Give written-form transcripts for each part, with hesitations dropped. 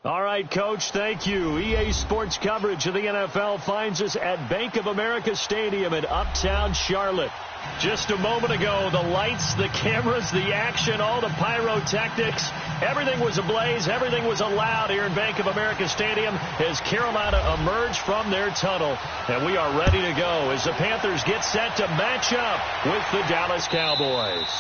All right, Coach, thank you. EA Sports coverage of the NFL finds us at Bank of America Stadium in Uptown Charlotte. Just a moment ago, the lights, the cameras, the action, all the pyrotechnics, everything was ablaze, everything was allowed here in Bank of America Stadium as Carolina emerged from their tunnel. And we are ready to go as the Panthers get set to match up with the Dallas Cowboys.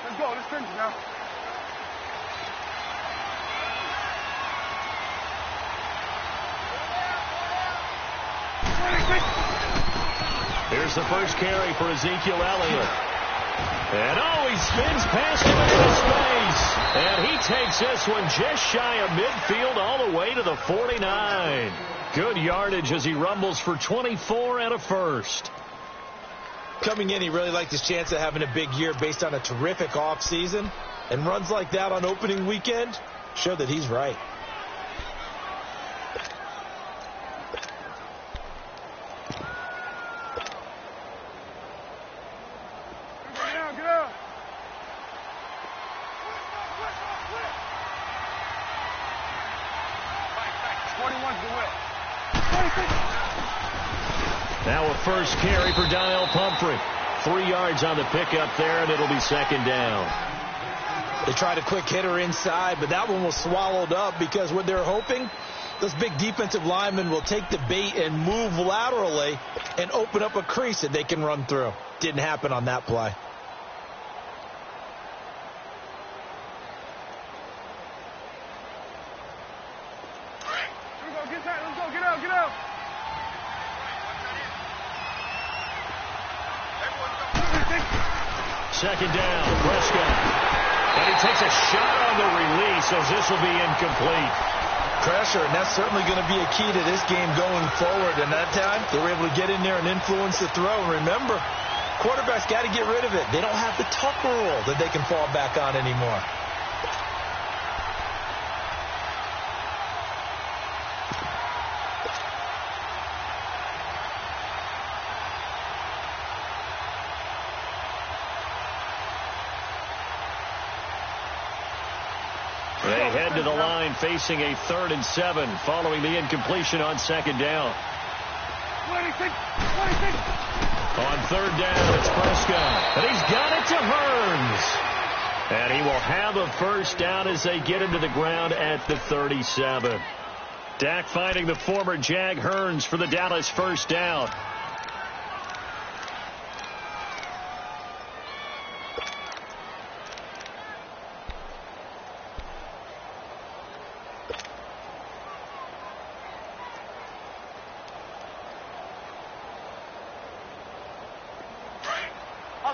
Let's go. Let's finish now. Here's the first carry for Ezekiel Elliott. And he spins past him into space. And he takes this one just shy of midfield all the way to the 49. Good yardage as he rumbles for 24 and a first. Coming in, he really liked his chance of having a big year based on a terrific offseason. And runs like that on opening weekend show that he's right. Get out. 21's the whip. Now a first carry for Daniel Pumphrey. 3 yards on the pickup there, and it'll be second down. They tried a quick hitter inside, but that one was swallowed up because what they're hoping, those big defensive linemen will take the bait and move laterally and open up a crease that they can run through. Didn't happen on that play. Get out. Second down, Prescott. And he takes a shot on the release as this will be incomplete. Pressure, and that's certainly going to be a key to this game going forward. And that time, they were able to get in there and influence the throw. And remember, quarterbacks got to get rid of it. They don't have the Tucker rule that they can fall back on anymore. They head to the line facing a 3rd and 7 following the incompletion on second down. 26. On third down, it's Prescott. And he's got it to Hearns. And he will have a first down as they get into the ground at the 37. Dak finding the former Jag Hearns for the Dallas first down.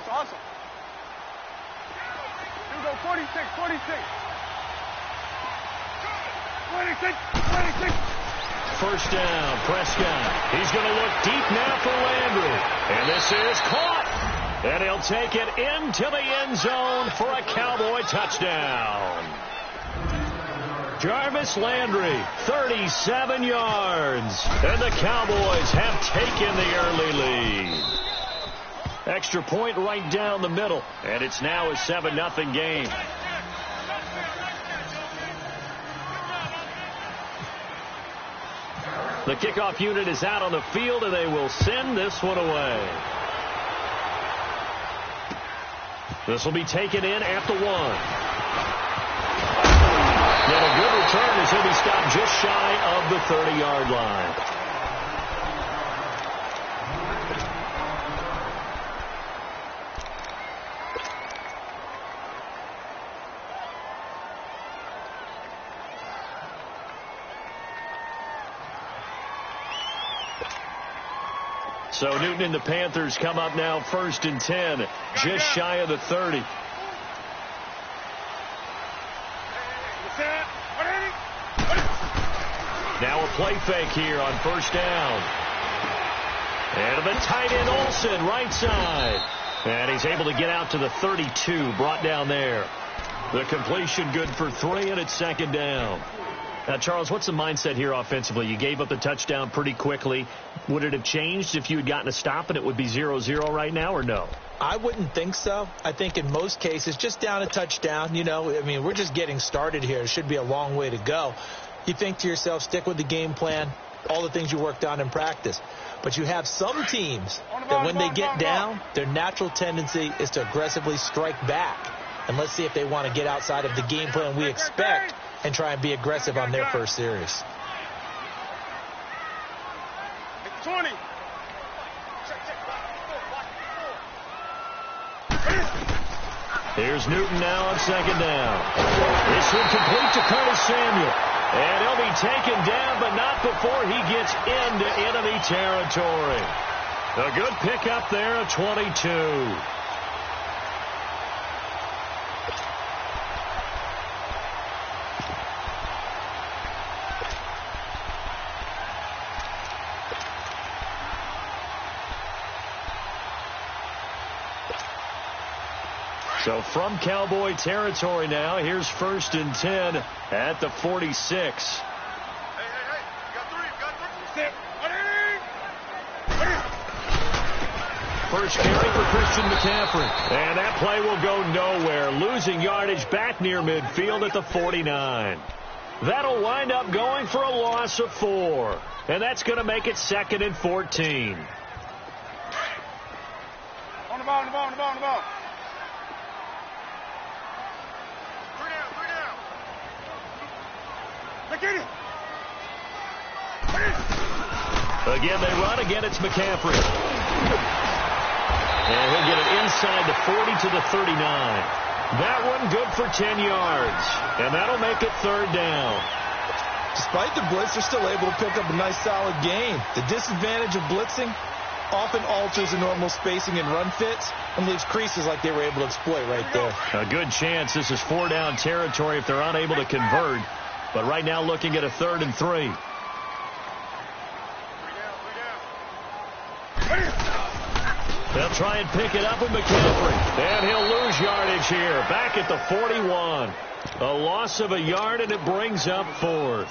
Hustle. Here we go, 46. 26. First down, Prescott. He's going to look deep now for Landry. And this is caught. And he'll take it into the end zone for a Cowboy touchdown. Jarvis Landry, 37 yards. And the Cowboys have taken the early lead. Extra point right down the middle. And it's now a 7-0 game. The kickoff unit is out on the field, and they will send this one away. This will be taken in at the 1. And a good return as he'll be stopped just shy of the 30-yard line. So Newton and the Panthers come up now 1st and 10, just shy of the 30. Now a play fake here on first down. And the tight end Olsen, right side. And he's able to get out to the 32, brought down there. The completion good for 3, and it's 2nd down. Now, Charles, what's the mindset here offensively? You gave up the touchdown pretty quickly. Would it have changed if you had gotten a stop and it would be 0-0 right now, or no? I wouldn't think so. I think in most cases, just down a touchdown, you know, I mean, we're just getting started here. It should be a long way to go. You think to yourself, stick with the game plan, all the things you worked on in practice. But you have some teams that when they get down, their natural tendency is to aggressively strike back. And let's see if they want to get outside of the game plan we expect and try and be aggressive on their first series. 20. Here's Newton now on 2nd down. This one complete to Curtis Samuel. And he'll be taken down, but not before he gets into enemy territory. A good pickup there at 22. So from Cowboy territory now, here's 1st and 10 at the 46. Hey, you got 3, First carry for Christian McCaffrey. And that play will go nowhere. Losing yardage back near midfield at the 49. That'll wind up going for a loss of 4. And that's going to make it 2nd and 14. On the ball. Again, they run. Again, it's McCaffrey. And he'll get it inside the 40 to the 39. That one good for 10 yards. And that'll make it 3rd down. Despite the blitz, they're still able to pick up a nice, solid gain. The disadvantage of blitzing often alters the normal spacing and run fits and leaves creases like they were able to exploit right there. A good chance this is 4-down territory if they're unable to convert. But right now looking at a 3rd and 3. They'll try and pick it up with McCaffrey. And he'll lose yardage here. Back at the 41. A loss of a yard, and it brings up 4th.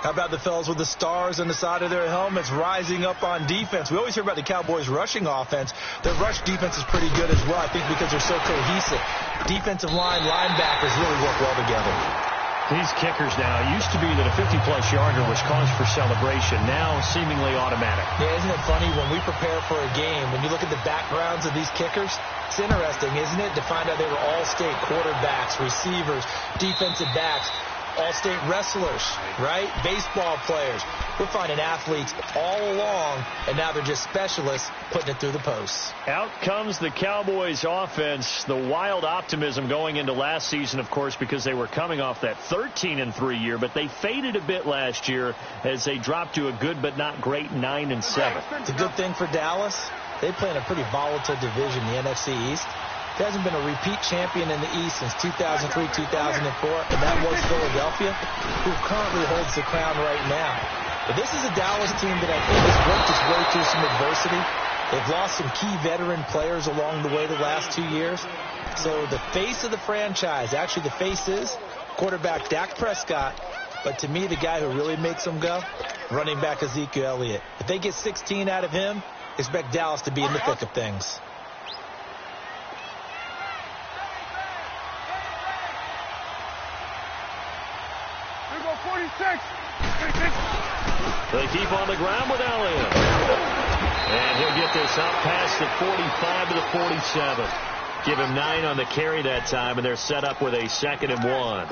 How about the fellas with the stars on the side of their helmets rising up on defense? We always hear about the Cowboys' rushing offense. Their rush defense is pretty good as well, I think, because they're so cohesive. Defensive line, linebackers really work well together. These kickers now, it used to be that a 50-plus yarder was cause for celebration. Now seemingly automatic. Yeah, isn't it funny when we prepare for a game, when you look at the backgrounds of these kickers, it's interesting, isn't it, to find out they were all-state quarterbacks, receivers, defensive backs, all-state wrestlers, right? Baseball players. We're finding athletes all along, and now they're just specialists putting it through the posts. Out comes the Cowboys offense. The wild optimism going into last season, of course, because they were coming off that 13-3 year, but they faded a bit last year as they dropped to a good but not great 9-7. It's a good thing for Dallas. They play in a pretty volatile division, the NFC East. There hasn't been a repeat champion in the East since 2003, 2004, and that was Philadelphia, who currently holds the crown right now. But this is a Dallas team that I think has worked its way through some adversity. They've lost some key veteran players along the way the last 2 years. So the face of the franchise, actually the face is quarterback Dak Prescott, but to me the guy who really makes them go, running back Ezekiel Elliott. If they get 16 out of him, expect Dallas to be in the thick of things. They keep on the ground with Elliott. And he'll get this out past the 45 to the 47. Give him 9 on the carry that time, and they're set up with a 2nd and 1.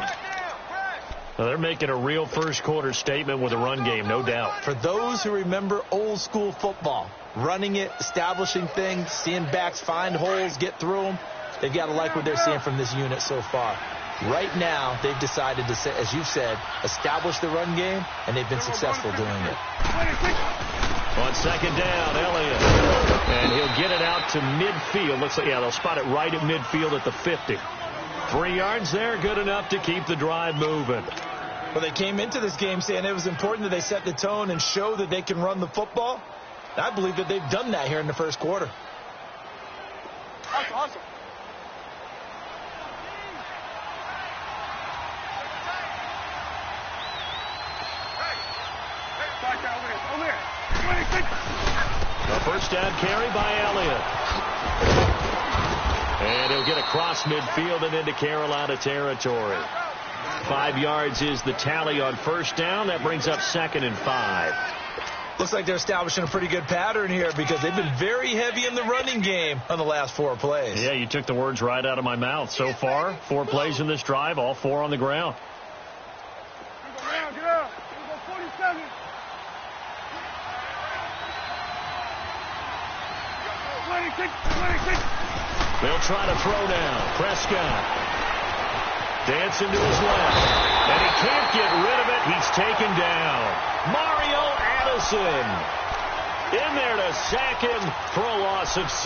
Well, they're making a real first-quarter statement with a run game, no doubt. For those who remember old-school football, running it, establishing things, seeing backs find holes, get through them, they've got to like what they're seeing from this unit so far. Right now, they've decided to, as you've said, establish the run game, and they've been successful doing it. On 2nd down, Elliott. And he'll get it out to midfield. Looks like, yeah, they'll spot it right at midfield at the 50. 3 yards there, good enough to keep the drive moving. Well, they came into this game saying it was important that they set the tone and show that they can run the football. I believe that they've done that here in the first quarter. Hustle. Over here. A first down carry by Elliott. And he'll get across midfield and into Carolina territory. 5 yards is the tally on first down. That brings up 2nd and 5. Looks like they're establishing a pretty good pattern here because they've been very heavy in the running game on the last 4 plays. Yeah, you took the words right out of my mouth. So far, 4 plays in this drive, all 4 on the ground. Get up. 47. They'll try to throw now. Prescott dancing to his left. And he can't get rid of it. He's taken down. Mario Addison in there to sack him for a loss of 6.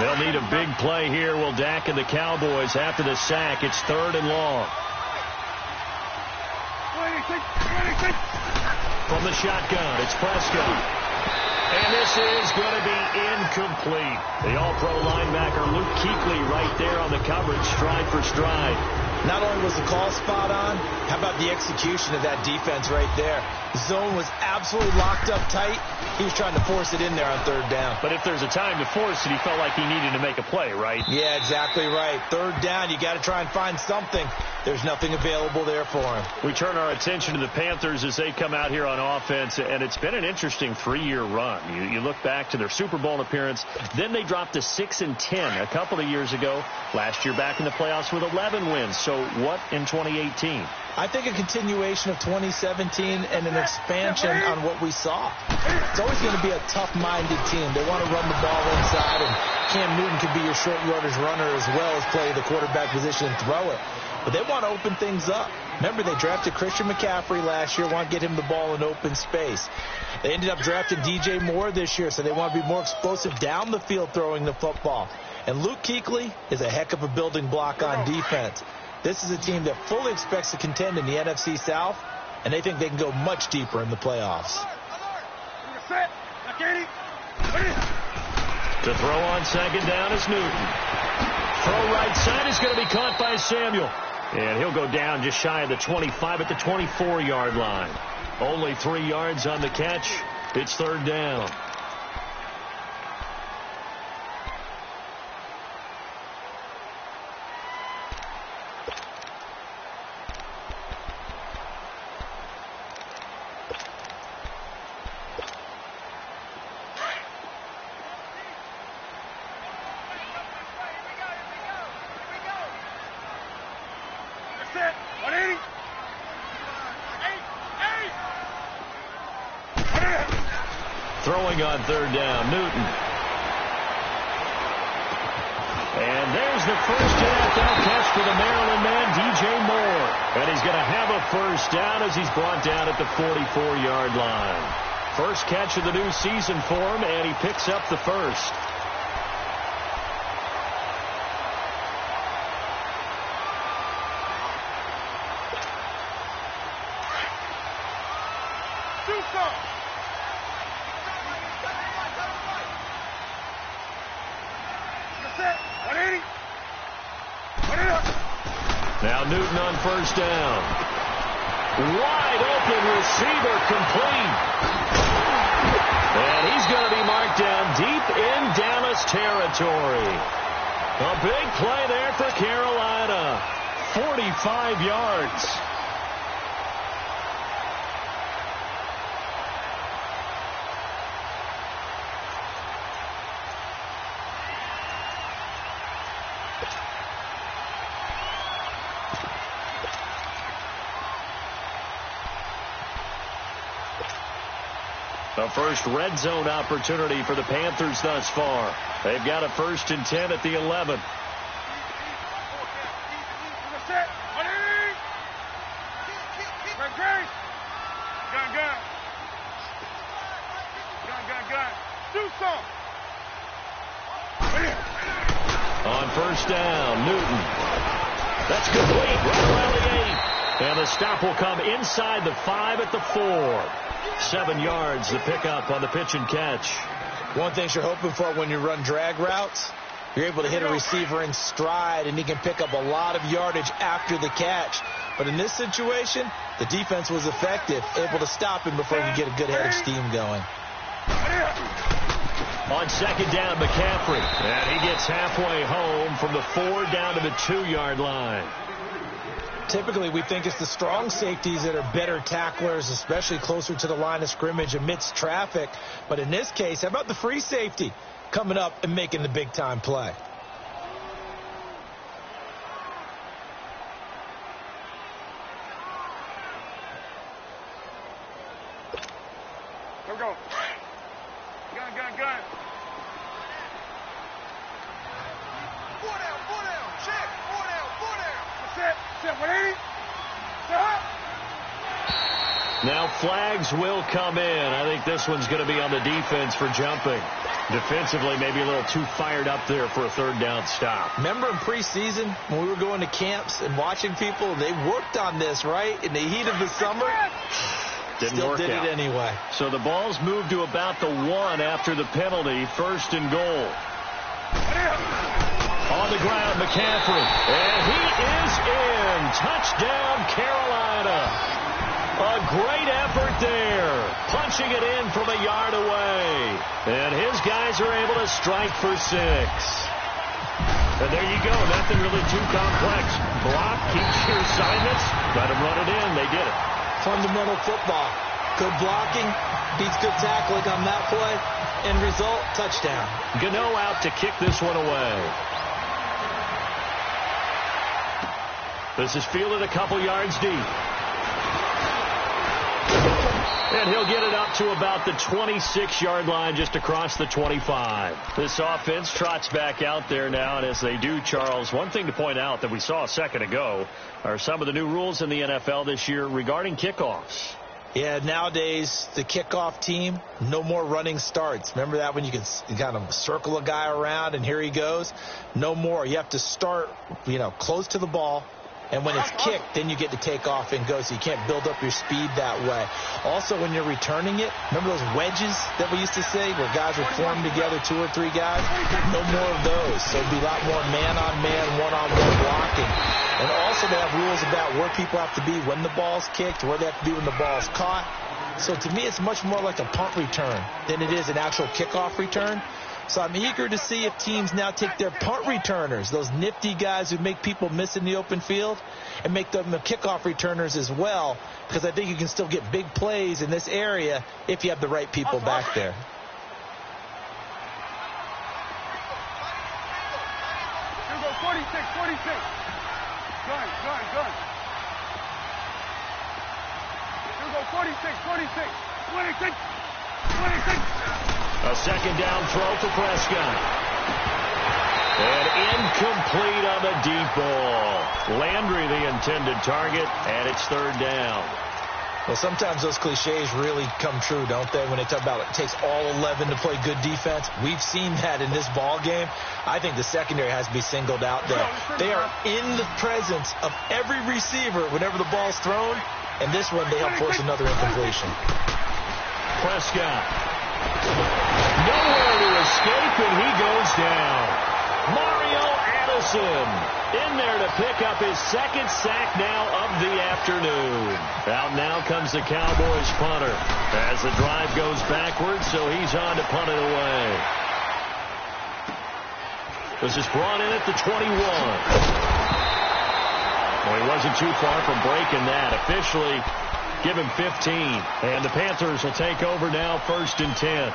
They'll need a big play here. Will Dak and the Cowboys after the sack. It's 3rd and long. From the shotgun, it's Prescott. And this is going to be incomplete. The all-pro linebacker Luke Kuechly right there on the coverage, stride for stride. Not only was the call spot on, how about the execution of that defense right there? The zone was absolutely locked up tight. He was trying to force it in there on 3rd down. But if there's a time to force it, he felt like he needed to make a play, right? Yeah, exactly right. 3rd down, you got to try and find something. There's nothing available there for him. We turn our attention to the Panthers as they come out here on offense, and it's been an interesting 3-year run. You look back to their Super Bowl appearance, then they dropped to 6-10 a couple of years ago. Last year back in the playoffs with 11 wins. So what in 2018? I think a continuation of 2017 and an expansion on what we saw. It's always going to be a tough-minded team. They want to run the ball inside, and Cam Newton can be your short yardage runner as well as play the quarterback position and throw it. But they want to open things up. Remember, they drafted Christian McCaffrey last year, want to get him the ball in open space. They ended up drafting DJ Moore this year, so they want to be more explosive down the field throwing the football. And Luke Kuechly is a heck of a building block on defense. This is a team that fully expects to contend in the NFC South, and they think they can go much deeper in the playoffs. To throw on 2nd down is Newton. Throw right side is going to be caught by Samuel. And he'll go down just shy of the 25 at the 24-yard line. Only 3 yards on the catch. It's 3rd down. Throwing on 3rd down, Newton. And there's the first NFL catch for the Maryland man, DJ Moore. And he's going to have a first down as he's brought down at the 44-yard line. First catch of the new season for him, and he picks up the first. Now Newton on first down. Wide open receiver complete. And he's going to be marked down deep in Dallas territory. A big play there for Carolina. 45 yards. The first red zone opportunity for the Panthers thus far. They've got a 1st and 10 at the 11. On first down, Newton. That's complete right around the 8. And the stop will come inside the 5 at the 4. 7 yards, the pickup on the pitch and catch. One thing you're hoping for when you run drag routes, you're able to hit a receiver in stride, and he can pick up a lot of yardage after the catch. But in this situation, the defense was effective, able to stop him before he could get a good head of steam going. On second down, McCaffrey. And he gets halfway home from the 4 down to the 2-yard line. Typically, we think it's the strong safeties that are better tacklers, especially closer to the line of scrimmage amidst traffic. But in this case, how about the free safety coming up and making the big-time play? Here we go. Gun. 4 down. Check. 4 down. Set. 180. Now flags will come in. I think this one's going to be on the defense for jumping. Defensively, maybe a little too fired up there for a 3rd down stop. Remember in preseason when we were going to camps and watching people, they worked on this, right? In the heat of the summer, still did it anyway. So the ball's moved to about the 1 after the penalty, 1st and goal. On the ground, McCaffrey. And he is in. Touchdown, Carolina. A great effort there. Punching it in from a yard away. And his guys are able to strike for 6. And there you go. Nothing really too complex. Block, keeps your assignments. Let them run it in. They did it. Fundamental football. Good blocking. Beats good tackling on that play. End result, touchdown. Gano out to kick this one away. This is fielded a couple yards deep. And he'll get it up to about the 26-yard line, just across the 25. This offense trots back out there now, and as they do, Charles, one thing to point out that we saw a second ago are some of the new rules in the NFL this year regarding kickoffs. Yeah, nowadays, the kickoff team, no more running starts. Remember that when you can kind of circle a guy around and here he goes? No more. You have to start, close to the ball. And when it's kicked, then you get to take off and go, so you can't build up your speed that way. Also, when you're returning it, remember those wedges that we used to say where guys would form together, 2 or 3 guys? No more of those. So it'll be a lot more man-on-man, one-on-one blocking. And also they have rules about where people have to be when the ball's kicked, where they have to be when the ball's caught. So to me, it's much more like a punt return than it is an actual kickoff return. So I'm eager to see if teams now take their punt returners, those nifty guys who make people miss in the open field, and make them the kickoff returners as well, because I think you can still get big plays in this area if you have the right people back there. Here we go, 46. Gun. Here we go, 46. 26. A second down throw for Prescott. And incomplete on the deep ball. Landry the intended target, and it's 3rd down. Well, sometimes those cliches really come true, don't they? When they talk about it takes all 11 to play good defense. We've seen that in this ball game. I think the secondary has to be singled out there. They are in the presence of every receiver whenever the ball's thrown, and this one they help force another incompletion. Prescott. Nowhere to escape, and he goes down. Mario Addison in there to pick up his 2nd sack now of the afternoon. Out now comes the Cowboys punter as the drive goes backwards, so he's on to punt it away. This is brought in at the 21. Well, he wasn't too far from breaking that. Officially, give him 15. And the Panthers will take over now, 1st and 10.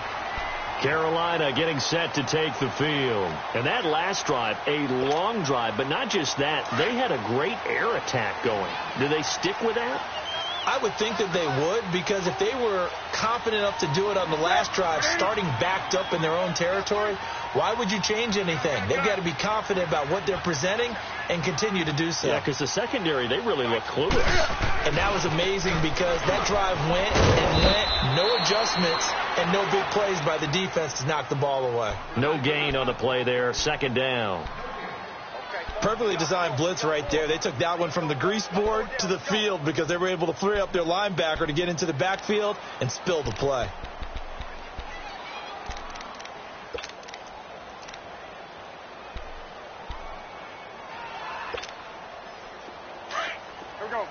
Carolina getting set to take the field. And that last drive, a long drive, but not just that. They had a great air attack going. Do they stick with that? I would think that they would, because if they were confident enough to do it on the last drive, starting backed up in their own territory, why would you change anything? They've got to be confident about what they're presenting and continue to do so. Yeah, because the secondary, they really look clueless. And that was amazing because that drive went, no adjustments, and no big plays by the defense to knock the ball away. No gain on the play there, 2nd down. Perfectly designed blitz right there. They took that one from the grease board to the field because they were able to free up their linebacker to get into the backfield and spill the play. Here we go.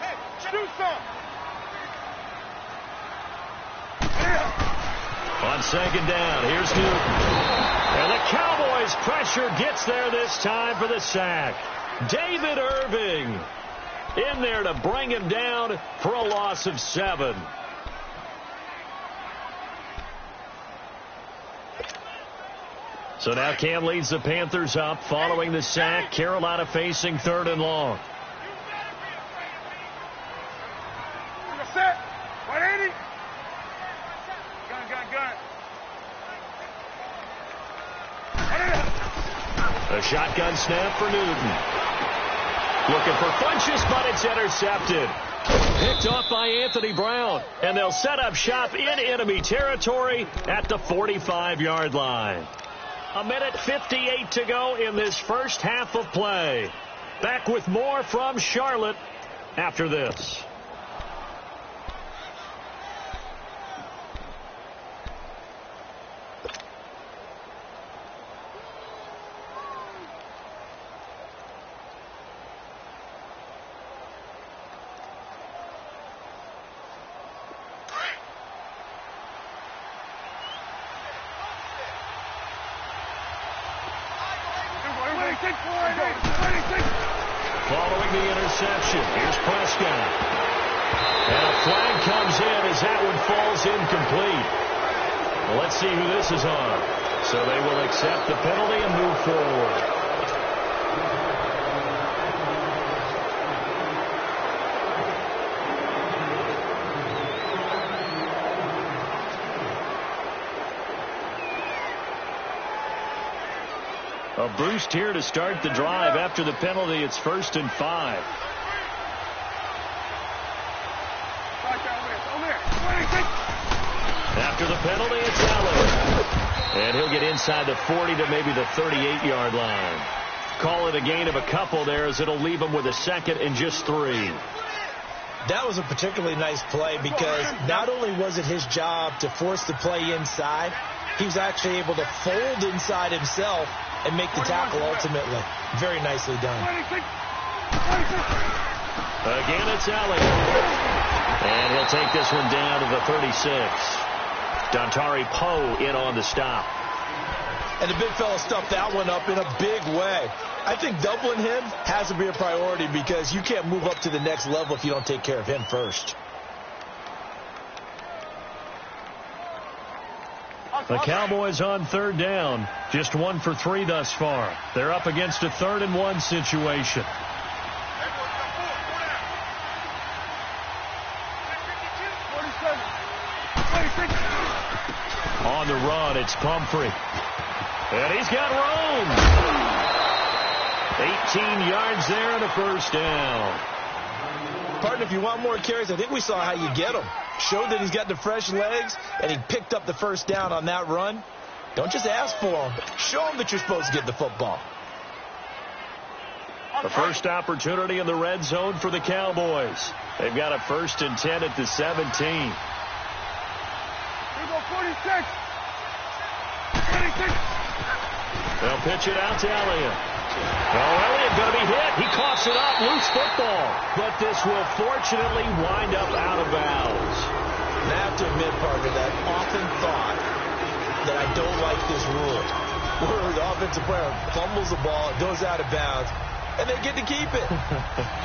Hey, do something. On second down, here's Newton. And the Cowboys' pressure gets there this time for the sack. David Irving in there to bring him down for a loss of 7. So now Cam leads the Panthers up following the sack. Carolina facing 3rd and long. Set. 180. Gun. A shotgun snap for Newton. Looking for Funchess, but it's intercepted. Picked off by Anthony Brown. And they'll set up shop in enemy territory at the 45-yard line. 1:58 to go in this first half of play. Back with more from Charlotte after this. Following the interception, here's Prescott. And a flag comes in as that one falls incomplete. Well, let's see who this is on. So they will accept the penalty and move forward. A boost here to start the drive. After the penalty, it's 1st and 5. After the penalty, it's Allen. And he'll get inside the 40 to maybe the 38-yard line. Call it a gain of a couple there as it'll leave him with a 2nd and just 3. That was a particularly nice play because not only was it his job to force the play inside, he was actually able to fold inside himself and make the tackle ultimately. Very nicely done. Again, it's Elliott. And he'll take this one down to the 36. Dontari Poe in on the stop. And the big fella stuffed that one up in a big way. I think doubling him has to be a priority because you can't move up to the next level if you don't take care of him first. The Cowboys on 3rd down. Just 1 for 3 thus far. They're up against a 3rd and 1 situation. On the run, it's Pumphrey. And he's got room. 18 yards there and a 1st down. Partner, if you want more carries, I think we saw how you get them. Showed that he's got the fresh legs, and he picked up the 1st down on that run. Don't just ask for them. Show them that you're supposed to get the football. The first opportunity in the red zone for the Cowboys. They've got a 1st and 10 at the 17. Here we go, 46. 46. They'll pitch it out to Elliott. Well, Elliott going to be hit. He coughs it up. Loose football. But this will fortunately wind up out of bounds. And I have to admit, partner, that I often thought that I don't like this rule. Where the offensive player fumbles the ball, it goes out of bounds, and they get to keep it.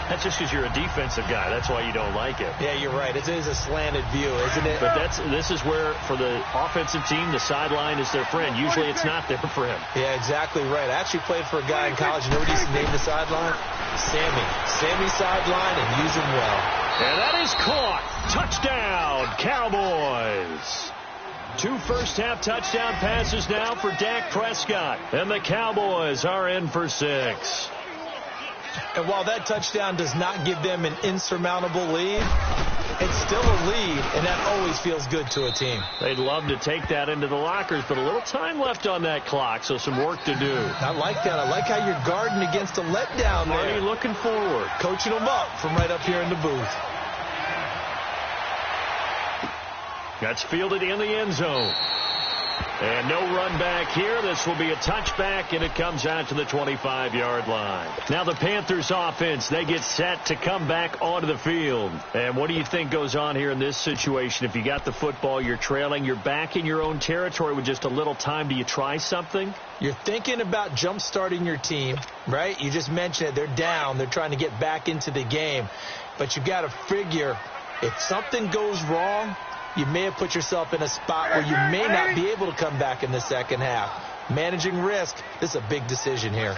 That's just because you're a defensive guy. That's why you don't like it. Yeah, you're right. It is a slanted view, isn't it? But this is where, for the offensive team, the sideline is their friend. Usually it's not there for him. Yeah, exactly right. I actually played for a guy in college. You know what he used to name the sideline? Sammy. Sammy sideline, and use him well. And that is caught. Touchdown, Cowboys. 2 first-half touchdown passes now for Dak Prescott. And the Cowboys are in for 6. And while that touchdown does not give them an insurmountable lead, it's still a lead, and that always feels good to a team. They'd love to take that into the lockers, but a little time left on that clock, so some work to do. I like that. I like how you're guarding against a letdown there. Already looking forward. Coaching them up from right up here in the booth. That's fielded in the end zone. And no run back here. This will be a touchback, and it comes out to the 25-yard line. Now the Panthers offense, they get set to come back onto the field. And what do you think goes on here in this situation? If you got the football, you're trailing, you're back in your own territory with just a little time. Do you try something? You're thinking about jump-starting your team, right? You just mentioned it. They're down. They're trying to get back into the game. But you got to figure if something goes wrong, you may have put yourself in a spot where you may not be able to come back in the second half. Managing risk, this is a big decision here.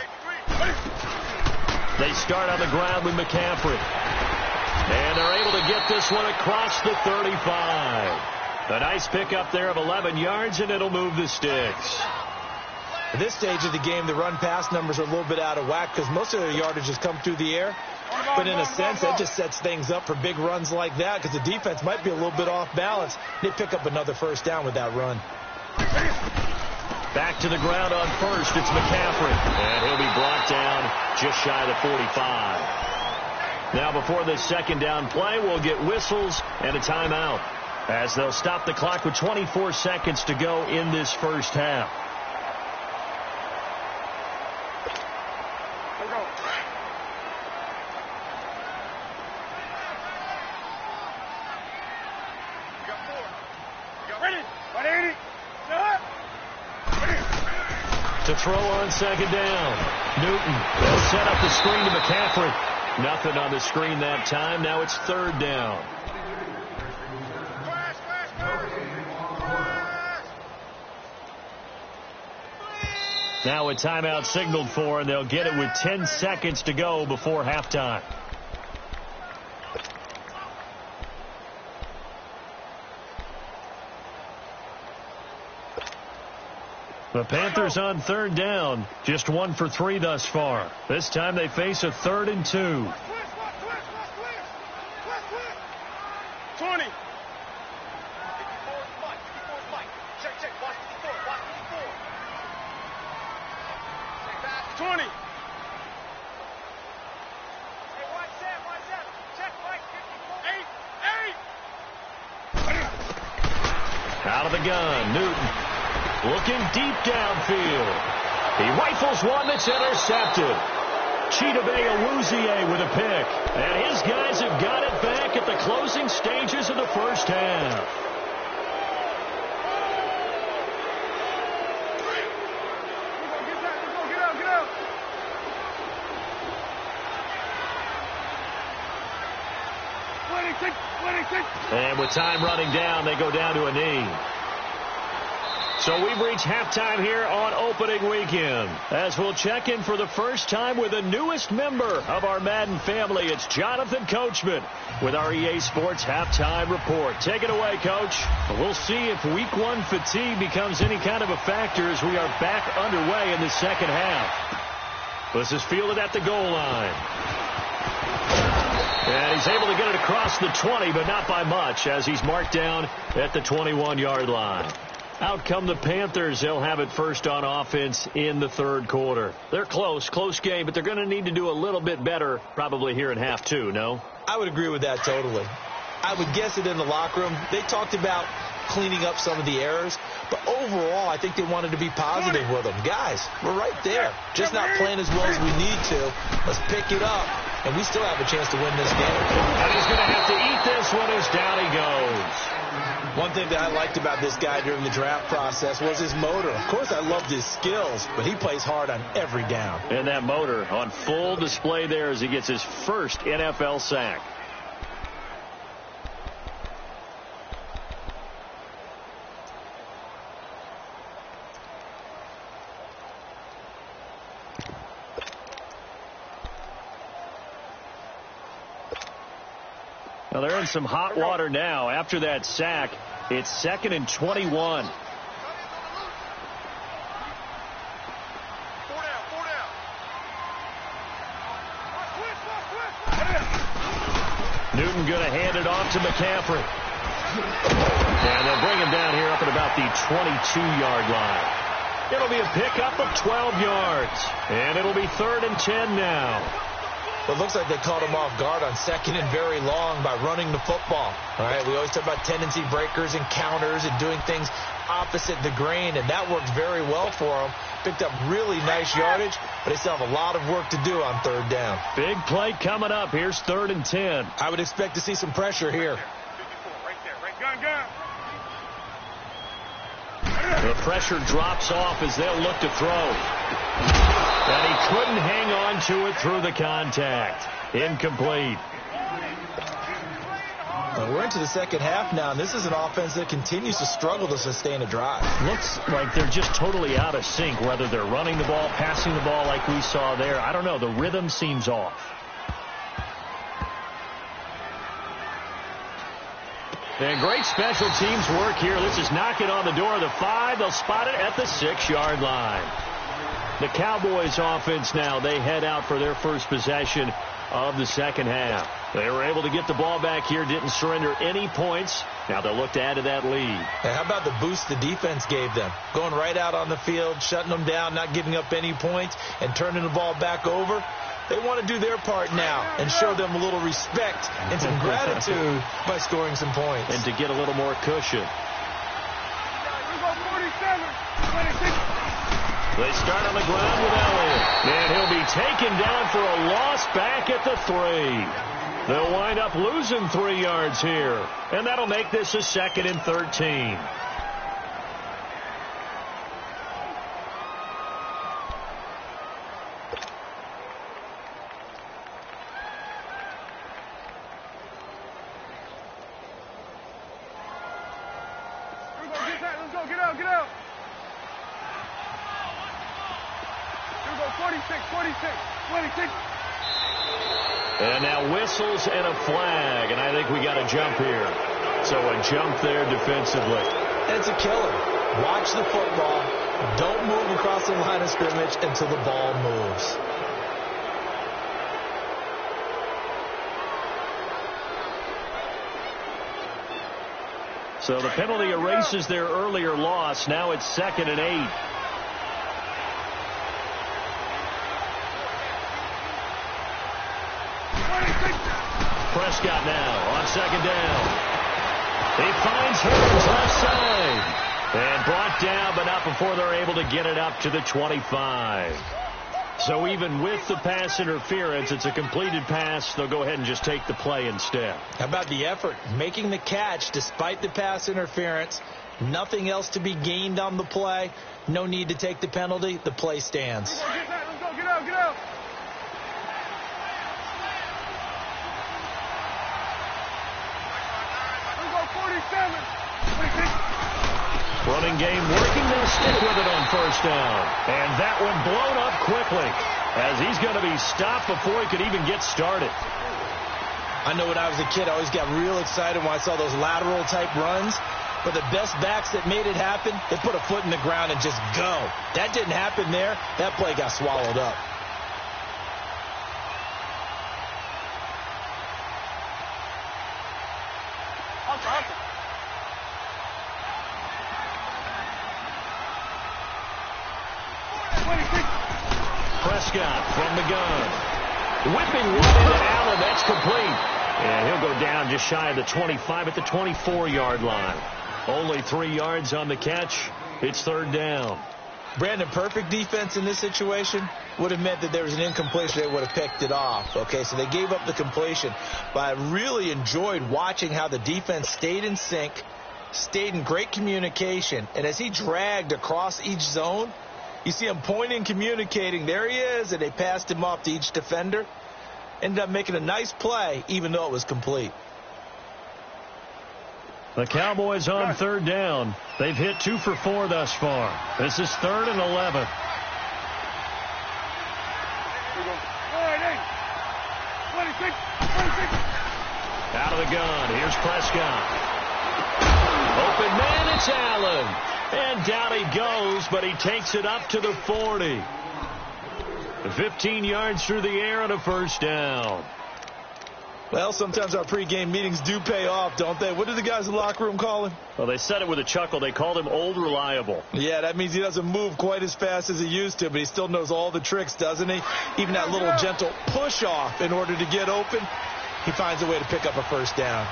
They start on the ground with McCaffrey. And they're able to get this one across the 35. A nice pickup there of 11 yards, and it'll move the sticks. At this stage of the game, the run-pass numbers are a little bit out of whack because most of their yardage has come through the air. But in a sense, that just sets things up for big runs like that because the defense might be a little bit off balance. They pick up another first down with that run. Back to the ground on first. It's McCaffrey. And he'll be brought down just shy of the 45. Now before this second down play, we'll get whistles and a timeout as they'll stop the clock with 24 seconds to go in this first half. To throw on second down. Newton will set up the screen to McCaffrey. Nothing on the screen that time. Now it's third down. Now a timeout signaled for, and they'll get it with 10 seconds to go before halftime. The Panthers on third down, just 1 for 3 thus far. This time they face a 3rd and 2. 20. Check. Watch 54. 20. Hey, watch that. Check, Mike. 54. 8. Out of the gun, Newton. Looking deep downfield. He rifles one that's intercepted. Chidobe Awuzie with a pick. And his guys have got it back at the closing stages of the first half. Get out. And with time running down, they go down to a knee. So we've reached halftime here on opening weekend. As we'll check in for the first time with the newest member of our Madden family, it's Jonathan Coachman with our EA Sports Halftime Report. Take it away, Coach. We'll see if week 1 fatigue becomes any kind of a factor as we are back underway in the second half. This is fielded at the goal line. And he's able to get it across the 20, but not by much as he's marked down at the 21-yard line. Out come the Panthers. They'll have it first on offense in the third quarter. They're close game, but they're going to need to do a little bit better probably here in half 2, no? I would agree with that totally. I would guess it in the locker room. They talked about cleaning up some of the errors, but overall I think they wanted to be positive with them. Guys, we're right there. Just not playing as well as we need to. Let's pick it up, and we still have a chance to win this game. And he's going to have to eat this one as down he goes. One thing that I liked about this guy during the draft process was his motor. Of course, I loved his skills, but he plays hard on every down. And that motor on full display there as he gets his first NFL sack. Now they're in some hot water now. After that sack, it's 2nd and 21. 4 down. Gordon going to hand it off to McCaffrey. And they'll bring him down here up at about the 22-yard line. It'll be a pickup of 12 yards. And it'll be 3rd and 10 now. It looks like they caught him off guard on 2nd and very long by running the football. All right, we always talk about tendency breakers and counters and doing things opposite the grain, and that worked very well for them. Picked up really nice yardage, but they still have a lot of work to do on 3rd down. Big play coming up. Here's 3rd and 10. I would expect to see some pressure here. The pressure drops off as they'll look to throw. And he couldn't hang on to it through the contact. Incomplete. Well, we're into the second half now, and this is an offense that continues to struggle to sustain a drive. Looks like they're just totally out of sync, whether they're running the ball, passing the ball like we saw there. I don't know. The rhythm seems off. And great special teams work here. This is knocking on the door of the 5. They'll spot it at the 6-yard line. The Cowboys offense now, they head out for their first possession of the second half. They were able to get the ball back here, didn't surrender any points. Now they'll look to add to that lead. And how about the boost the defense gave them? Going right out on the field, shutting them down, not giving up any points, and turning the ball back over. They want to do their part now and show them a little respect and some gratitude by scoring some points. And to get a little more cushion. They start on the ground with Elliott. And he'll be taken down for a loss back at the 3. They'll wind up losing 3 yards here. And that'll make this a 2nd and 13. Get out, get out. Here we go, 46, 26. And now whistles and a flag, and I think we got a jump here. So a jump there defensively. It's a killer. Watch the football. Don't move across the line of scrimmage until the ball moves. So the penalty erases their earlier loss. Now it's 2nd and 8. Prescott now on 2nd down. He finds Hurts left side. And brought down, but not before they're able to get it up to the 25. So even with the pass interference, it's a completed pass. They'll go ahead and just take the play instead. How about the effort? Making the catch despite the pass interference. Nothing else to be gained on the play. No need to take the penalty. The play stands. Let's go, get out, get out. Let's go, 47. 26. Running game working. They'll stick with it on 1st down. And that one blown up quickly as he's going to be stopped before he could even get started. I know when I was a kid, I always got real excited when I saw those lateral type runs. But the best backs that made it happen, they put a foot in the ground and just go. That didn't happen there. That play got swallowed up. Prescott from the gun. Whipping one into Allen. That's complete. And he'll go down just shy of the 25 at the 24-yard line. Only 3 yards on the catch. It's 3rd down. Brandon, perfect defense in this situation would have meant that there was an incompletion. They would have picked it off. Okay, so they gave up the completion. But I really enjoyed watching how the defense stayed in sync, stayed in great communication. And as he dragged across each zone, you see him pointing, communicating. There he is, and they passed him off to each defender. Ended up making a nice play, even though it was complete. The Cowboys on 3rd down. They've hit 2 for 4 thus far. This is 3rd and 11. Out of the gun. Here's Prescott. Open man, it's Allen. And down he goes, but he takes it up to the 40. 15 yards through the air and a 1st down. Well, sometimes our pregame meetings do pay off, don't they? What do the guys in the locker room call him? Well, they said it with a chuckle. They called him Old Reliable. Yeah, that means he doesn't move quite as fast as he used to, but he still knows all the tricks, doesn't he? Even that little gentle push-off in order to get open, he finds a way to pick up a first down.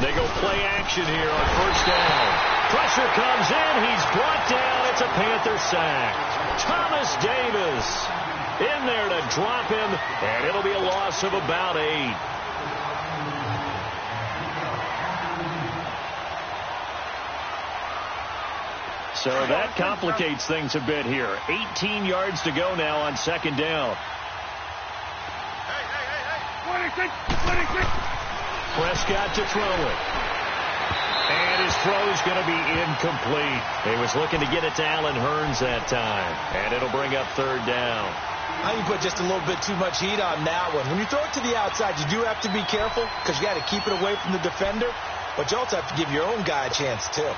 They go play action here on first down. Pressure comes in. He's brought down. It's a Panther sack. Thomas Davis in there to drop him, and it'll be a loss of about 8. So that complicates things a bit here. 18 yards to go now on second down. 26, 26. Prescott to throw it. And his throw's going to be incomplete. He was looking to get it to Allen Hurns that time. And it'll bring up third down. I think you put just a little bit too much heat on that one. When you throw it to the outside, you do have to be careful because you got to keep it away from the defender. But you also have to give your own guy a chance, too.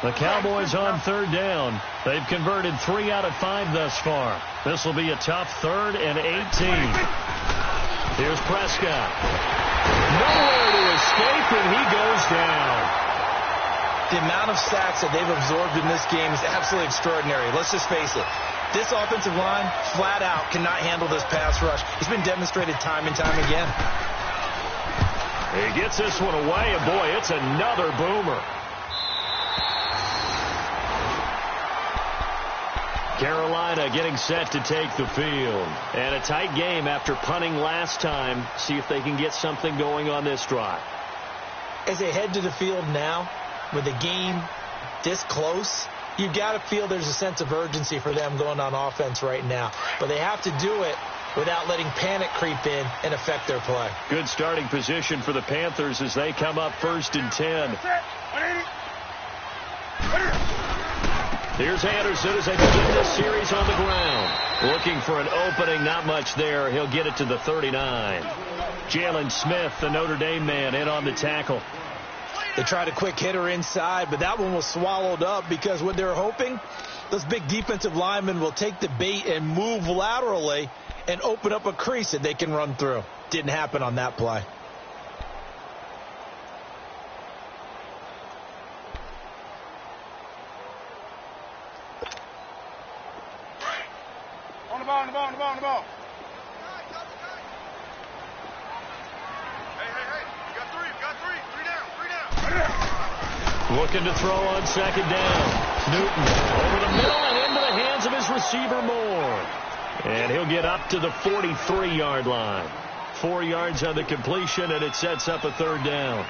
The Cowboys on third down. They've converted 3 out of 5 thus far. This will be a tough 3rd and 18. Here's Prescott. Nowhere to escape, and he goes down. The amount of sacks that they've absorbed in this game is absolutely extraordinary. Let's just face it. This offensive line, flat out, cannot handle this pass rush. It's been demonstrated time and time again. He gets this one away, and boy, it's another boomer. Carolina getting set to take the field. And a tight game after punting last time. See if they can get something going on this drive. As they head to the field now, with the game this close, you've got to feel there's a sense of urgency for them going on offense right now. But they have to do it without letting panic creep in and affect their play. Good starting position for the Panthers as they come up 1st and 10. Here's Anderson as they begin this series on the ground. Looking for an opening, not much there. He'll get it to the 39. Jalen Smith, the Notre Dame man, in on the tackle. They tried a quick hitter inside, but that one was swallowed up because what they're hoping, those big defensive linemen will take the bait and move laterally and open up a crease that they can run through. Didn't happen on that play. On the ball. Hey. You got three. Three down. Looking to throw on second down. Newton over the middle and into the hands of his receiver Moore. And he'll get up to the 43-yard line. 4 yards on the completion, and it sets up a third down.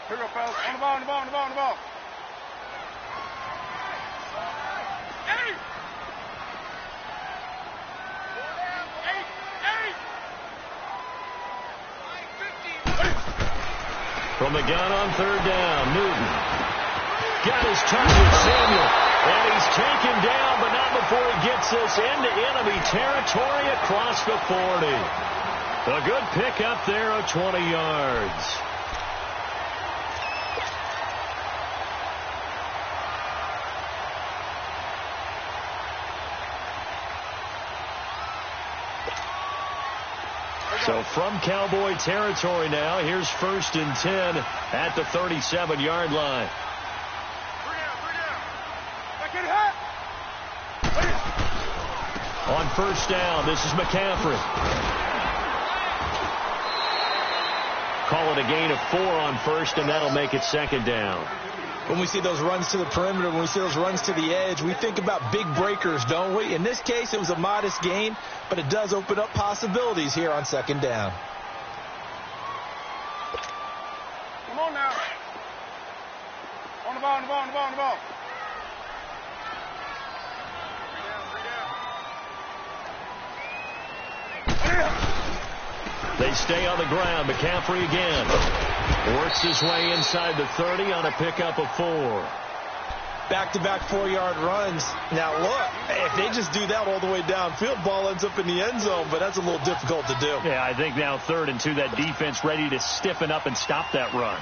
Here we go, fellas. On the ball. Hey! From the gun on third down, Newton. Got his target, Samuel. And he's taken down, but not before he gets this into enemy territory across the 40. A good pickup there of 20 yards. So from Cowboy territory now, here's 1st and 10 at the 37-yard line. On first down, this is McCaffrey. Call it a gain of 4 on first, and that'll make it second down. When we see those runs to the perimeter, when we see those runs to the edge, we think about big breakers, don't we? In this case, it was a modest gain, but it does open up possibilities here on second down. Come on now. On the ball. They stay on the ground. McCaffrey again. Works his way inside the 30 on a pickup of 4. Back-to-back 4-yard runs. Now, look, if they just do that all the way downfield, ball ends up in the end zone, but that's a little difficult to do. Yeah, I think now 3rd and 2, that defense ready to stiffen up and stop that run.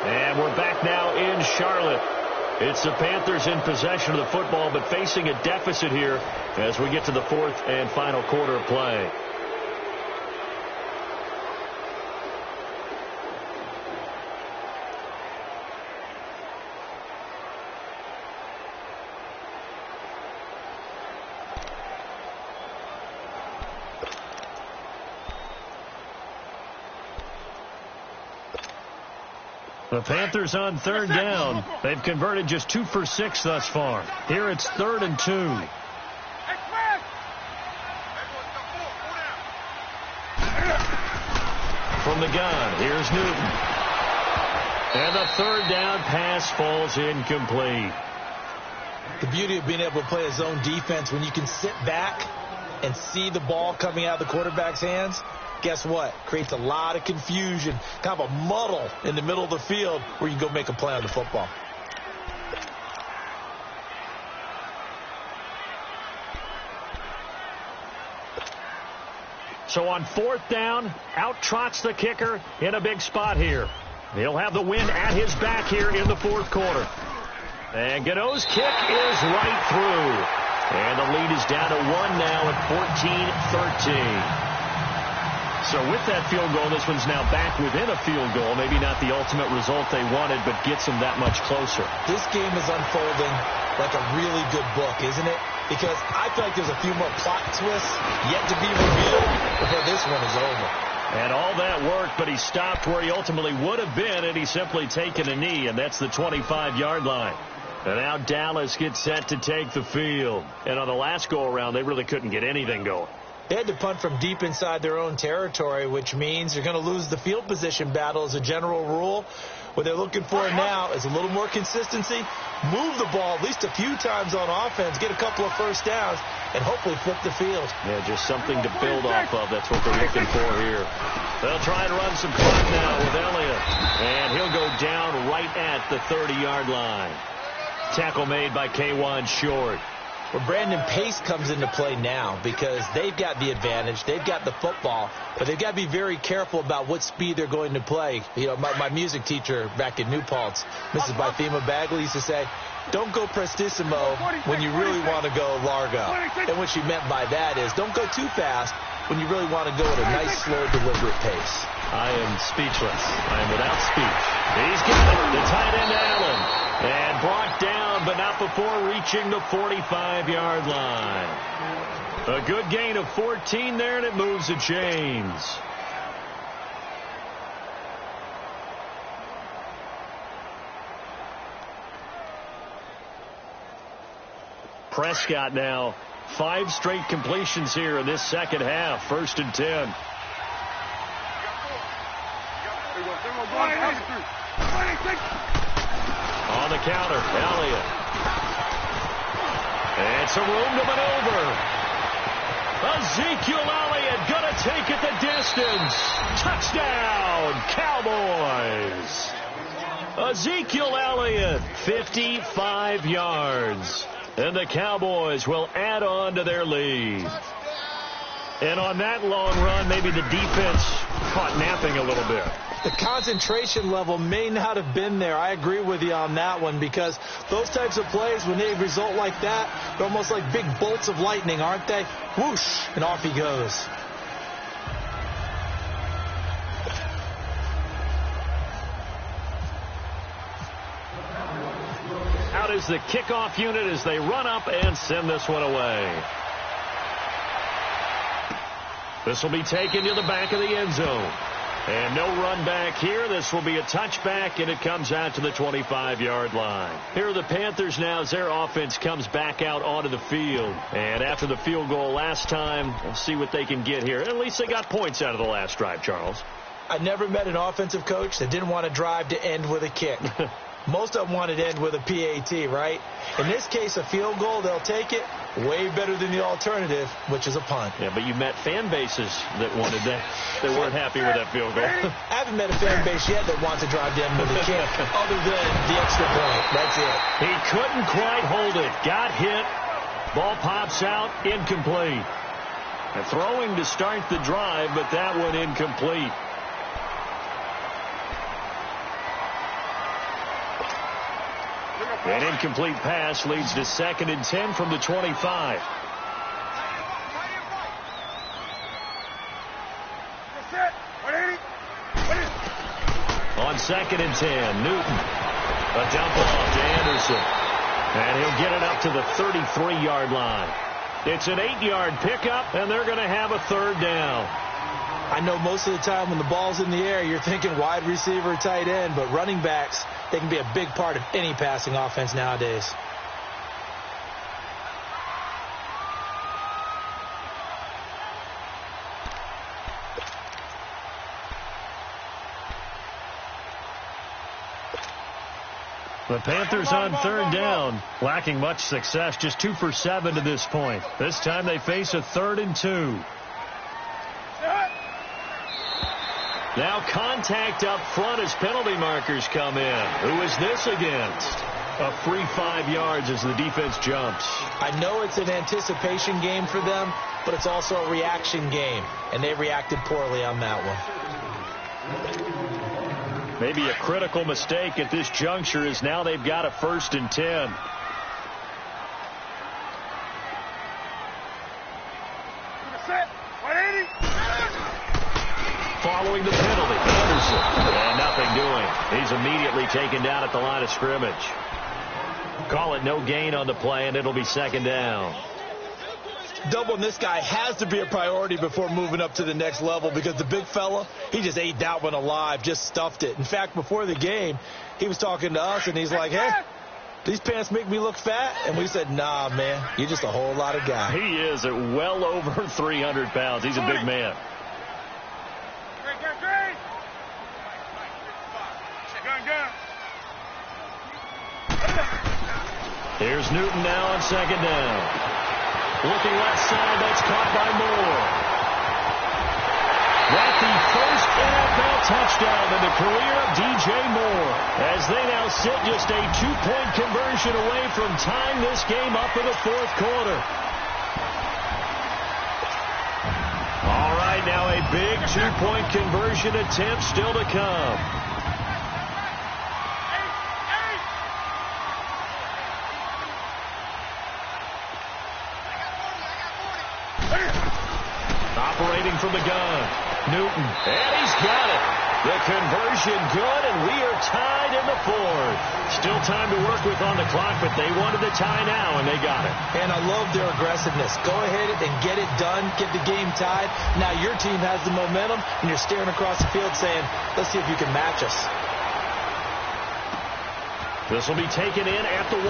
And we're back now in Charlotte. It's the Panthers in possession of the football, but facing a deficit here as we get to the 4th and final quarter of play. The Panthers on 3rd down. They've converted just 2 for 6 thus far. Here it's 3rd and 2. From the gun, here's Newton. And the 3rd down pass falls incomplete. The beauty of being able to play a zone defense, when you can sit back and see the ball coming out of the quarterback's hands, guess what? Creates a lot of confusion, kind of a muddle in the middle of the field where you go make a play on the football. So on 4th down, out trots the kicker in a big spot here. He'll have the wind at his back here in the 4th quarter. And Gano's kick is right through. And the lead is down to 1 now at 14-13. So with that field goal, this one's now back within a field goal. Maybe not the ultimate result they wanted, but gets them that much closer. This game is unfolding like a really good book, isn't it? Because I feel like there's a few more plot twists yet to be revealed before this one is over. And all that worked, but he stopped where he ultimately would have been, and he's simply taken a knee, and that's the 25-yard line. And now Dallas gets set to take the field. And on the last go-around, they really couldn't get anything going. They had to punt from deep inside their own territory, which means you're going to lose the field position battle as a general rule. What they're looking for now is a little more consistency, move the ball at least a few times on offense, get a couple of first downs, and hopefully flip the field. Yeah, just something to build off of. That's what they're looking for here. They'll try to run some clock now with Elliott. And he'll go down right at the 30-yard line. Tackle made by K1 Short. Well, Brandon, pace comes into play now because they've got the advantage. They've got the football, but they've got to be very careful about what speed they're going to play. You know, my music teacher back in New Paltz, Mrs. Bythema Bagley, used to say, don't go prestissimo when you really want to go largo. And what she meant by that is don't go too fast when you really want to go at a nice, slow, deliberate pace. I am speechless. I am without speech. He's got it. The tight end, Allen. And brought down, but not before reaching the 45-yard line. A good gain of 14 there, and it moves the chains. Prescott now, 5 straight completions here in this second half. 1st and 10. On the counter, Elliott. And some room to maneuver. Ezekiel Elliott going to take it the distance. Touchdown, Cowboys. Ezekiel Elliott, 55 yards. And the Cowboys will add on to their lead. And on that long run, maybe the defense caught napping a little bit. The concentration level may not have been there. I agree with you on that one because those types of plays, when they result like that, they're almost like big bolts of lightning, aren't they? Whoosh, and off he goes. Out is the kickoff unit as they run up and send this one away. This will be taken to the back of the end zone. And no run back here. This will be a touchback, and it comes out to the 25-yard line. Here are the Panthers now as their offense comes back out onto the field. And after the field goal last time, we'll see what they can get here. At least they got points out of the last drive, Charles. I never met an offensive coach that didn't want to drive to end with a kick. Most of them wanted to end with a PAT, right? In this case, a field goal, they'll take it. Way better than the alternative, which is a punt. Yeah, but you met fan bases that wanted that, that weren't happy with that field goal. I haven't met a fan base yet that wants to drive down to the kick other than the extra point. That's it. He couldn't quite hold it. Got hit. Ball pops out. Incomplete. And throwing to start the drive, but that one incomplete. An incomplete pass leads to 2nd and 10 from the 25. On 2nd and 10, Newton. A dump off to Anderson. And he'll get it up to the 33-yard line. It's an 8-yard pickup, and they're going to have a 3rd down. I know most of the time when the ball's in the air, you're thinking wide receiver, tight end, but running backs, they can be a big part of any passing offense nowadays. The Panthers on 3rd down, lacking much success, just 2 for 7 to this point. This time they face a 3rd and 2. Now contact up front as penalty markers come in. Who is this against? A free 5 yards as the defense jumps. I know it's an anticipation game for them, but it's also a reaction game, and they reacted poorly on that one. Maybe a critical mistake at this juncture is now they've got a 1st and 10. Following the penalty, Anderson. And nothing doing. He's immediately taken down at the line of scrimmage. Call it no gain on the play, and it'll be 2nd down. Doubling this guy has to be a priority before moving up to the next level because the big fella, he just ate that one alive, just stuffed it. In fact, before the game, he was talking to us, and he's like, hey, these pants make me look fat? And we said, nah, man, you're just a whole lot of guy. He is at well over 300 pounds. He's a big man. Here's Newton now on 2nd down. Looking left side, that's caught by Moore. That's the first NFL touchdown in the career of DJ Moore, as they now sit just a 2-point conversion away from tying this game up in the 4th quarter. All right, now a big 2-point conversion attempt still to come. Operating from the gun, Newton, and he's got it. The conversion good, and we are tied in the 4th. Still time to work with on the clock, but they wanted the tie now, and they got it. And I love their aggressiveness. Go ahead and get it done, get the game tied. Now your team has the momentum, and you're staring across the field saying, let's see if you can match us. This will be taken in at the 1.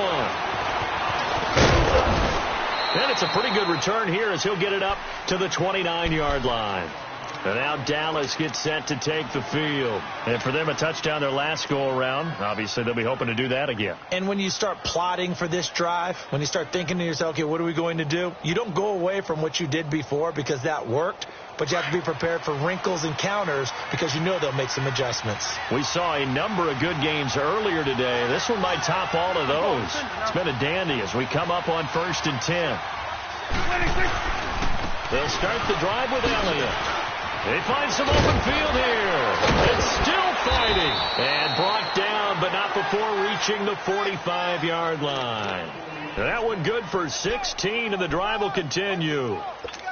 And it's a pretty good return here as he'll get it up to the 29-yard line. And now Dallas gets set to take the field. And for them, a touchdown their last go-around. Obviously, they'll be hoping to do that again. And when you start plotting for this drive, when you start thinking to yourself, okay, what are we going to do? You don't go away from what you did before because that worked. But you have to be prepared for wrinkles and counters because you know they'll make some adjustments. We saw a number of good games earlier today. This one might top all of those. It's been a dandy as we come up on 1st and 10. They'll start the drive with Elliott. They find some open field here. It's still fighting. And brought down, but not before reaching the 45-yard line. That one good for 16, and the drive will continue.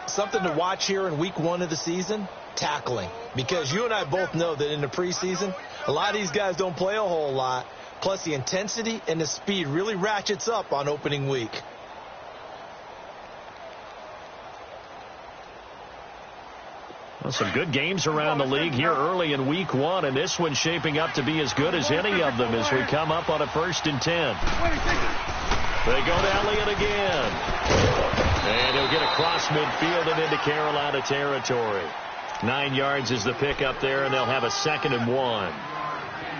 Something to watch here in week 1 of the season, tackling. Because you and I both know that in the preseason, a lot of these guys don't play a whole lot. Plus, the intensity and the speed really ratchets up on opening week. Well, some good games around the league here early in week 1, and this one's shaping up to be as good as any of them as we come up on a 1st and 10. They go to Elliott again. And he'll get across midfield and into Carolina territory. 9 yards is the pickup there, and they'll have a 2nd and 1.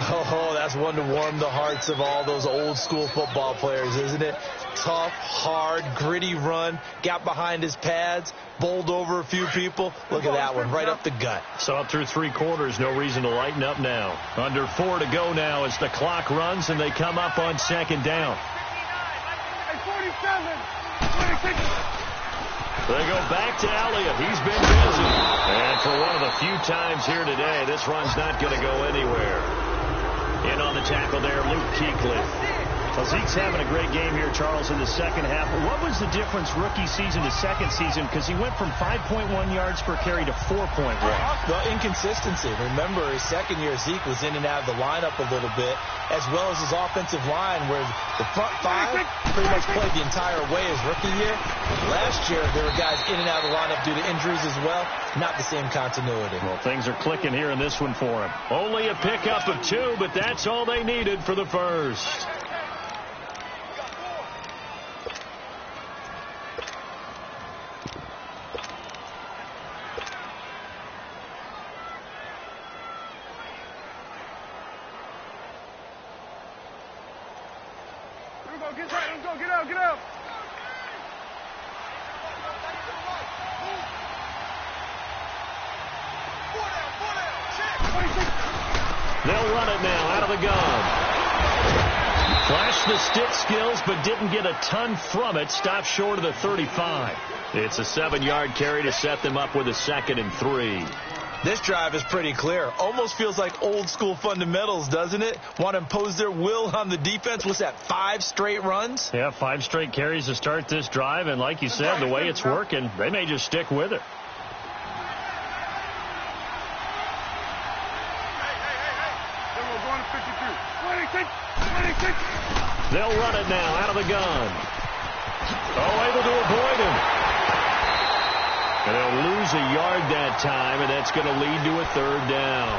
Oh, that's one to warm the hearts of all those old school football players, isn't it? Tough, hard, gritty run, got behind his pads, bowled over a few people. Look at that one, right up the gut. So up through 3 quarters, no reason to lighten up now. Under 4 to go now as the clock runs and they come up on 2nd down. 47. They go back to Elliott. He's been busy. And for one of the few times here today, this run's not going to go anywhere. In on the tackle there, Luke Kuechly. Well, Zeke's having a great game here, Charles, in the second half. What was the difference rookie season to second season? Because he went from 5.1 yards per carry to 4.1. Well, inconsistency. Remember, his second year, Zeke was in and out of the lineup a little bit, as well as his offensive line, where the front 5 pretty much played the entire way his rookie year. Last year, there were guys in and out of the lineup due to injuries as well. Not the same continuity. Well, things are clicking here in this one for him. Only a pickup of 2, but that's all they needed for the first. Get out. They'll run it now out of the gun. Flashed the stick skills, but didn't get a ton from it. Stopped short of the 35. It's a 7-yard carry to set them up with a 2nd and 3. This drive is pretty clear. Almost feels like old school fundamentals, doesn't it? Want to impose their will on the defense. What's that, 5 straight runs? Yeah, 5 straight carries to start this drive. And like you said, the way it's working, they may just stick with it. They'll run it now out of the gun. Oh, able to avoid him. And they'll lose a yard that time, and that's going to lead to a 3rd down.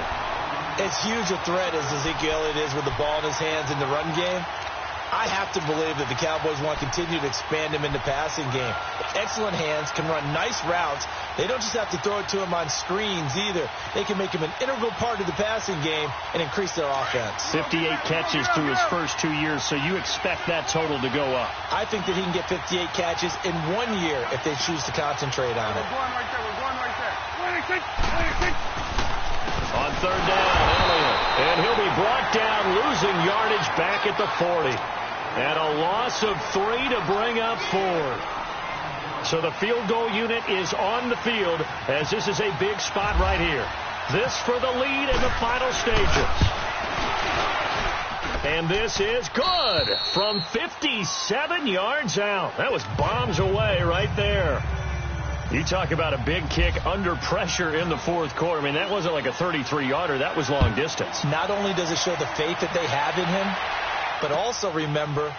As huge a threat as Ezekiel Elliott is with the ball in his hands in the run game, I have to believe that the Cowboys want to continue to expand him in the passing game. Excellent hands, can run nice routes. They don't just have to throw it to him on screens either. They can make him an integral part of the passing game and increase their offense. 58 catches through his first 2 years, so you expect that total to go up. I think that he can get 58 catches in 1 year if they choose to concentrate on it. We're going right there. On 3rd down, Elliott. And he'll be brought down, losing yardage back at the 40. And a loss of 3 to bring up 4. So the field goal unit is on the field as this is a big spot right here. This for the lead in the final stages. And this is good from 57 yards out. That was bombs away right there. You talk about a big kick under pressure in the 4th quarter. I mean, that wasn't like a 33-yarder. That was long distance. Not only does it show the faith that they have in him, but also remember,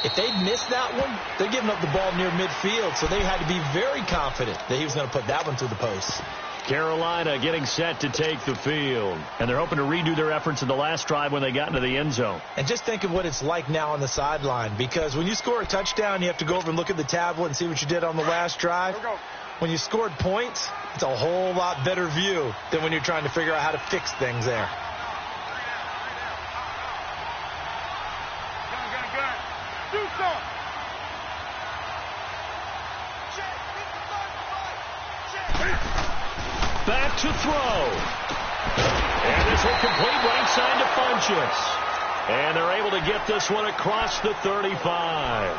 if they'd missed that one, they're giving up the ball near midfield, so they had to be very confident that he was going to put that one through the post. Carolina getting set to take the field. And they're hoping to redo their efforts in the last drive when they got into the end zone. And just think of what it's like now on the sideline, because when you score a touchdown, you have to go over and look at the tablet and see what you did on the last drive. When you scored points, it's a whole lot better view than when you're trying to figure out how to fix things there. Back to throw. And this will complete right side to Funchess. And they're able to get this one across the 35.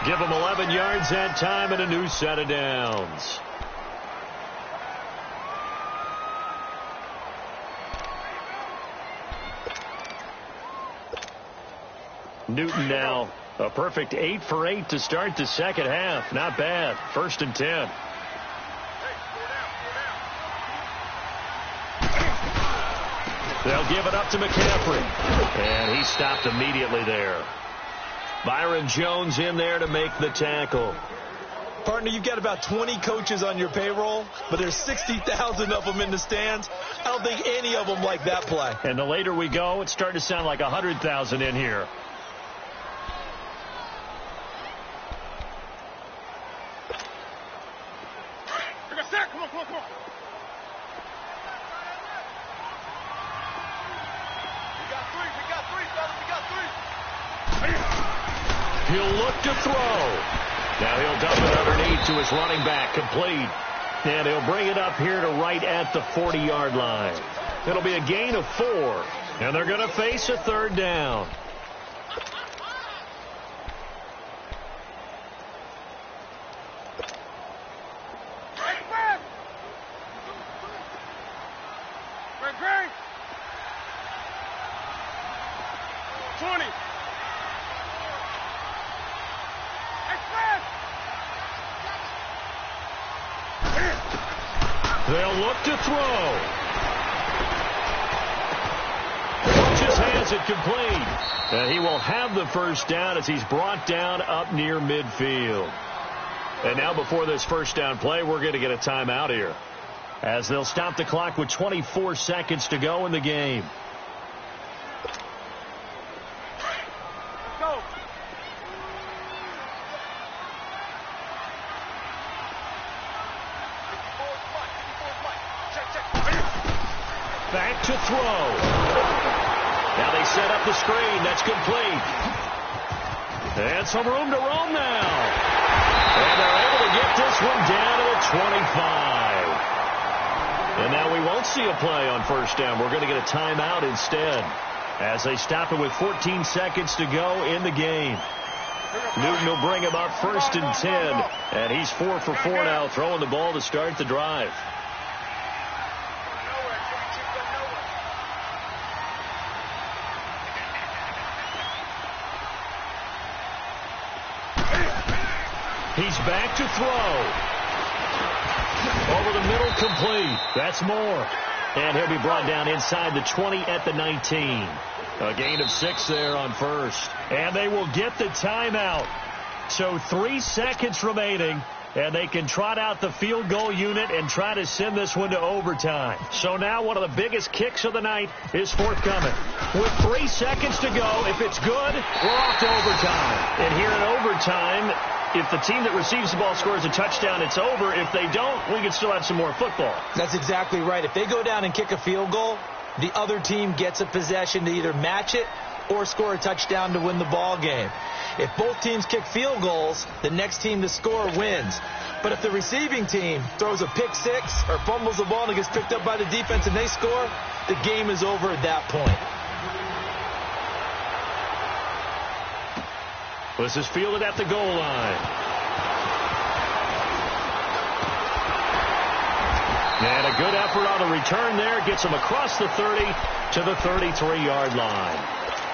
Give them 11 yards that time and a new set of downs. Newton now a perfect 8 for 8 to start the second half. Not bad. 1st and 10. They'll give it up to McCaffrey. And he stopped immediately there. Byron Jones in there to make the tackle. Partner, you've got about 20 coaches on your payroll, but there's 60,000 of them in the stands. I don't think any of them like that play. And the later we go, it's starting to sound like 100,000 in here. Come on. He'll look to throw. Now he'll dump it underneath to his running back, complete. And he'll bring it up here to right at the 40-yard line. It'll be a gain of 4. And they're going to face a third down. They'll look to throw. Just has it complete. And he will have the first down as he's brought down up near midfield. And now before this first down play, we're going to get a timeout here, as they'll stop the clock with 24 seconds to go in the game. Back to throw. Now they set up the screen. That's complete. And some room to roam now. And they're able to get this one down to the 25. And now we won't see a play on first down. We're going to get a timeout instead, as they stop it with 14 seconds to go in the game. Newton will bring him up 1st and 10. And he's 4 for 4 now, throwing the ball to start the drive. He's back to throw. Over the middle, complete. That's more. And he'll be brought down inside the 20 at the 19. A gain of 6 there on first. And they will get the timeout. So 3 seconds remaining, and they can trot out the field goal unit and try to send this one to overtime. So now one of the biggest kicks of the night is forthcoming. With 3 seconds to go, if it's good, we're off to overtime. And here in overtime, if the team that receives the ball scores a touchdown, it's over. If they don't, we can still have some more football. That's exactly right. If they go down and kick a field goal, the other team gets a possession to either match it or score a touchdown to win the ball game. If both teams kick field goals, the next team to score wins. But if the receiving team throws a pick six or fumbles the ball and it gets picked up by the defense and they score, the game is over at that point. This is fielded at the goal line. And a good effort on the return there. Gets him across the 30 to the 33-yard line.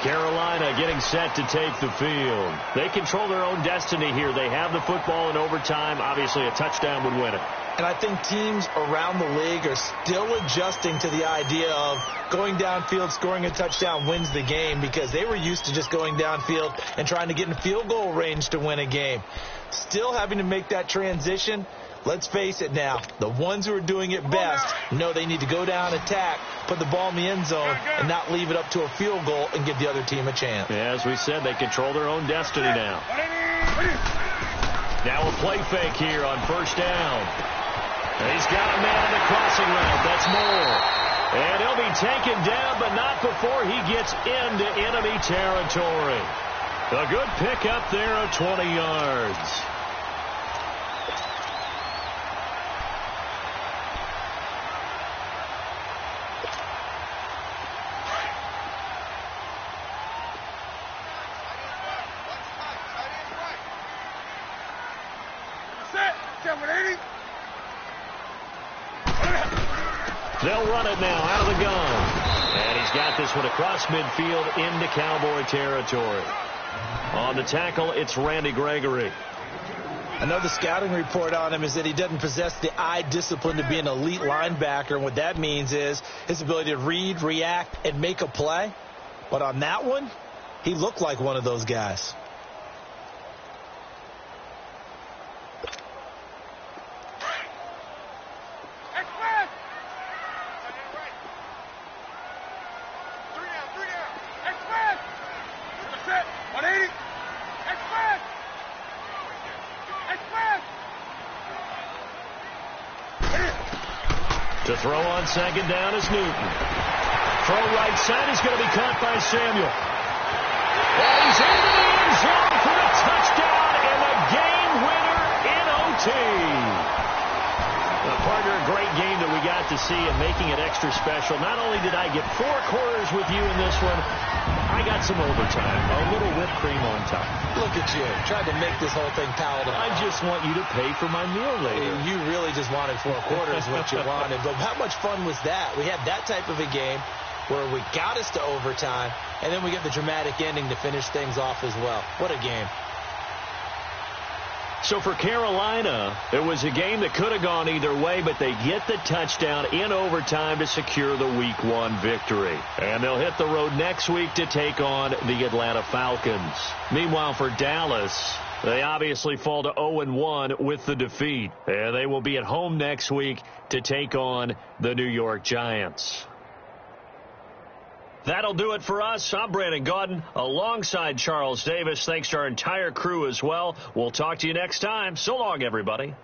Carolina getting set to take the field. They control their own destiny here. They have the football in overtime. Obviously, a touchdown would win it. And I think teams around the league are still adjusting to the idea of going downfield, scoring a touchdown wins the game, because they were used to just going downfield and trying to get in field goal range to win a game. Still having to make that transition. Let's face it now, the ones who are doing it best know they need to go down, attack, put the ball in the end zone, and not leave it up to a field goal and give the other team a chance. Yeah, as we said, they control their own destiny now. Now a play fake here on first down. He's got a man on the crossing route. That's more. And he'll be taken down, but not before he gets into enemy territory. A good pickup there of 20 yards. They'll run it now out of the gun. And he's got this one across midfield into Cowboy territory. On the tackle, it's Randy Gregory. Another scouting report on him is that he doesn't possess the eye discipline to be an elite linebacker. And what that means is his ability to read, react, and make a play. But on that one, he looked like one of those guys. To throw on second down is Newton. Throw right side is going to be caught by Samuel. And he's into the end zone for a touchdown. Partner, a great game that we got to see and making it extra special. Not only did I get 4 quarters with you in this one, I got some overtime, a little whipped cream on top. Look at you, tried to make this whole thing palatable. I just want you to pay for my meal later. You really just wanted 4 quarters, what you wanted. But how much fun was that? We had that type of a game where we got us to overtime, and then we get the dramatic ending to finish things off as well. What a game. So for Carolina, it was a game that could have gone either way, but they get the touchdown in overtime to secure the Week 1 victory. And they'll hit the road next week to take on the Atlanta Falcons. Meanwhile, for Dallas, they obviously fall to 0-1 with the defeat. And they will be at home next week to take on the New York Giants. That'll do it for us. I'm Brandon Gaudin alongside Charles Davis. Thanks to our entire crew as well. We'll talk to you next time. So long, everybody.